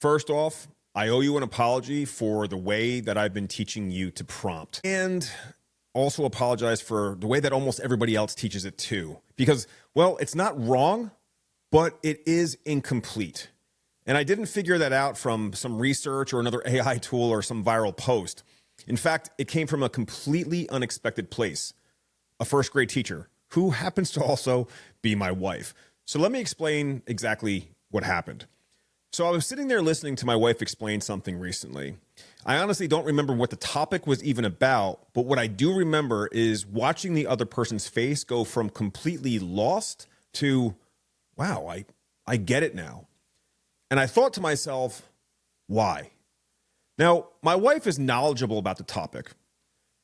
First off, I owe you an apology for the way that I've been teaching you to prompt, and also apologize for the way that almost everybody else teaches it too. Because, well, it's not wrong, but it is incomplete. And I didn't figure that out from some research or another AI tool or some viral post. In fact, it came from a completely unexpected place, a first grade teacher who happens to also be my wife. So let me explain exactly what happened. So I was sitting there listening to my wife explain something recently. I honestly don't remember what the topic was even about, but what I do remember is watching the other person's face go from completely lost to, wow, I get it now. And I thought to myself, why? Now, my wife is knowledgeable about the topic.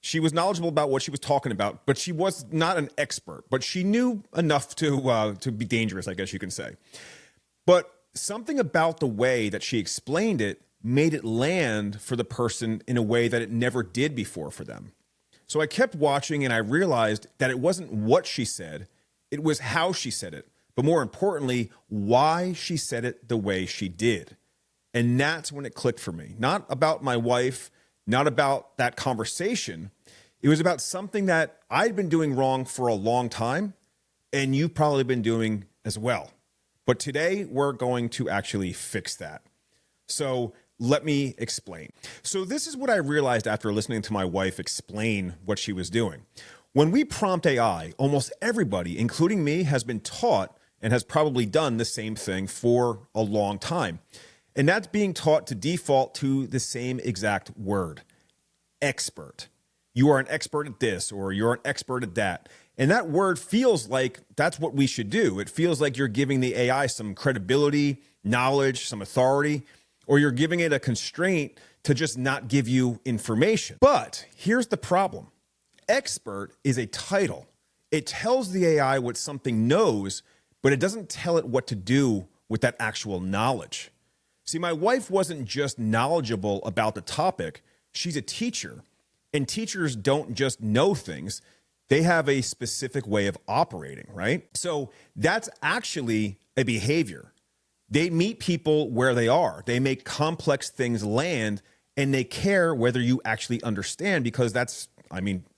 She was knowledgeable about what she was talking about, but she was not an expert, but she knew enough to be dangerous, I guess you can say. But something about the way that she explained it made it land for the person in a way that it never did before for them. So I kept watching and I realized that it wasn't what she said, it was how she said it. But more importantly, why she said it the way she did. And that's when it clicked for me. Not about my wife, not about that conversation. It was about something that I'd been doing wrong for a long time, and you've probably been doing as well. But today we're going to actually fix that. So let me explain. So this is what I realized after listening to my wife explain what she was doing. When we prompt AI, almost everybody, including me, has been taught and has probably done the same thing for a long time. And that's being taught to default to the same exact word, expert. You are an expert at this, or you're an expert at that. And that word feels like that's what we should do. It feels like you're giving the AI some credibility, knowledge, some authority, or you're giving it a constraint to just not give you information. But here's the problem. Expert is a title. It tells the AI what something knows, but it doesn't tell it what to do with that actual knowledge. See, my wife wasn't just knowledgeable about the topic. She's a teacher, and teachers don't just know things. They have a specific way of operating, right? So that's actually a behavior. They meet people where they are. They make complex things land, and they care whether you actually understand, because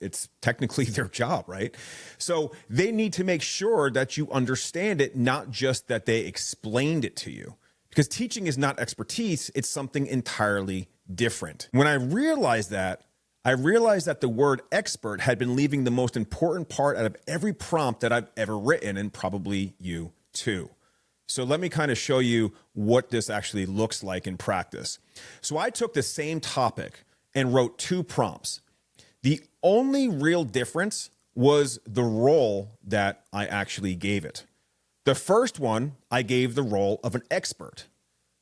it's technically their job, right? So they need to make sure that you understand it, not just that they explained it to you. Because teaching is not expertise, it's something entirely different. When I realized that the word expert had been leaving the most important part out of every prompt that I've ever written, and probably you too. So let me kind of show you what this actually looks like in practice. So I took the same topic and wrote two prompts. The only real difference was the role that I actually gave it. The first one, I gave the role of an expert.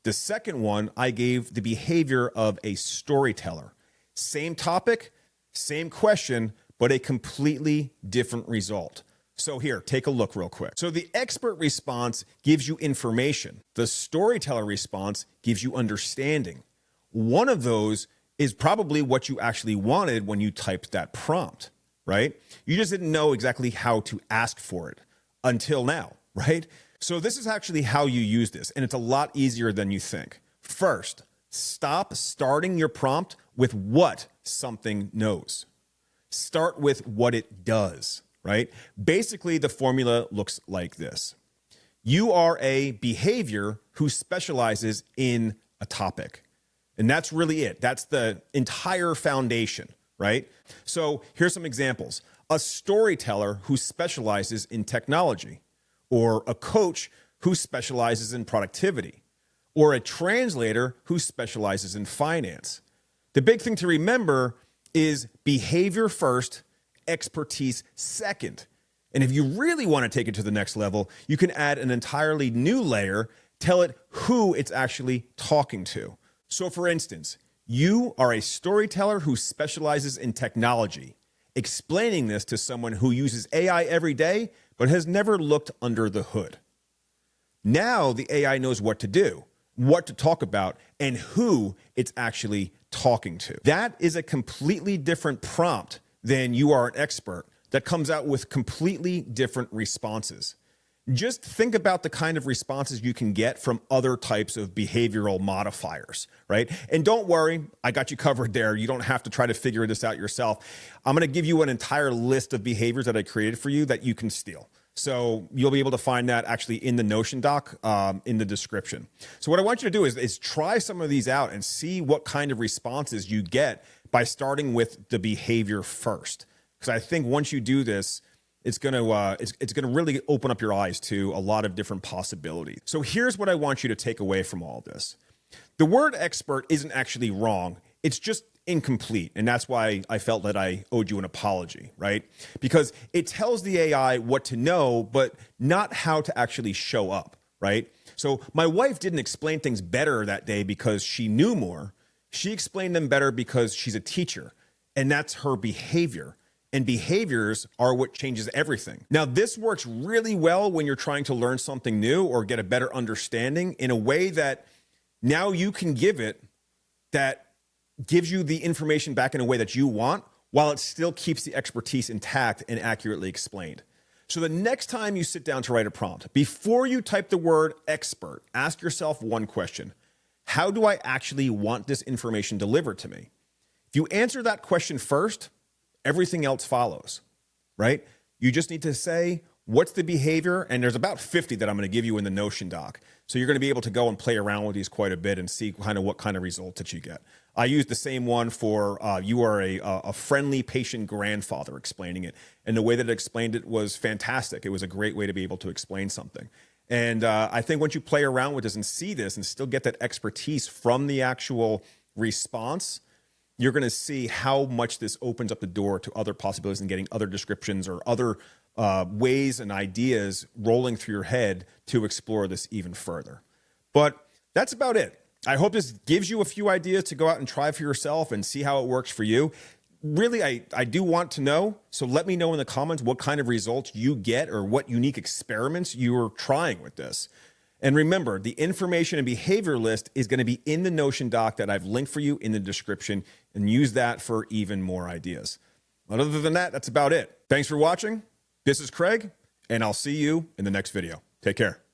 The second one, I gave the behavior of a storyteller. Same topic, same question, but a completely different result. So here, take a look real quick. So the expert response gives you information. The storyteller response gives you understanding. One of those is probably what you actually wanted when you typed that prompt, right? You just didn't know exactly how to ask for it until now, right? So this is actually how you use this, and it's a lot easier than you think. First, stop starting your prompt with what something knows. Start with what it does, right? Basically, the formula looks like this. You are a behavior who specializes in a topic. And that's really it. That's the entire foundation, right? So here's some examples. A storyteller who specializes in technology, or a coach who specializes in productivity, or a translator who specializes in finance. The big thing to remember is behavior first, expertise second. And if you really want to take it to the next level, you can add an entirely new layer, tell it who it's actually talking to. So for instance, you are a storyteller who specializes in technology, explaining this to someone who uses AI every day, but has never looked under the hood. Now the AI knows what to do, what to talk about, and who it's actually talking to. That is a completely different prompt than you are an expert that comes out with completely different responses. just think about the kind of responses you can get from other types of behavioral modifiers, right? And don't worry, I got you covered there. You don't have to try to figure this out yourself. I'm going to give you an entire list of behaviors that I created for you that you can steal. So you'll be able to find that actually in the Notion doc in the description. So what I want you to do is try some of these out and see what kind of responses you get by starting with the behavior first. Because I think once you do this, it's going to really open up your eyes to a lot of different possibilities. So here's what I want you to take away from all this. The word expert isn't actually wrong. It's just incomplete. And that's why I felt that I owed you an apology, right? Because it tells the AI what to know, but not how to actually show up, right? So my wife didn't explain things better that day because she knew more. She explained them better because she's a teacher, and that's her behavior. And behaviors are what changes everything. Now, this works really well when you're trying to learn something new or get a better understanding in a way that now you can give it that gives you the information back in a way that you want, while it still keeps the expertise intact and accurately explained. So the next time you sit down to write a prompt, before you type the word expert, ask yourself one question. How do I actually want this information delivered to me? If you answer that question first, everything else follows, right? You just need to say, what's the behavior? And there's about 50 that I'm going to give you in the Notion doc. So you're going to be able to go and play around with these quite a bit and see kind of what kind of results that you get. I used the same one for you are a friendly patient grandfather, explaining it. And the way that it explained it was fantastic. It was a great way to be able to explain something. And I think once you play around with this and see this and still get that expertise from the actual response, you're going to see how much this opens up the door to other possibilities and getting other descriptions or other ways and ideas rolling through your head to explore this even further. But that's about it. I hope this gives you a few ideas to go out and try for yourself and see how it works for you. Really, I do want to know. So let me know in the comments what kind of results you get or what unique experiments you're trying with this. And remember, the information and behavior list is going to be in the Notion doc that I've linked for you in the description, and use that for even more ideas. But other than that, that's about it. Thanks for watching. This is Craig, and I'll see you in the next video. Take care.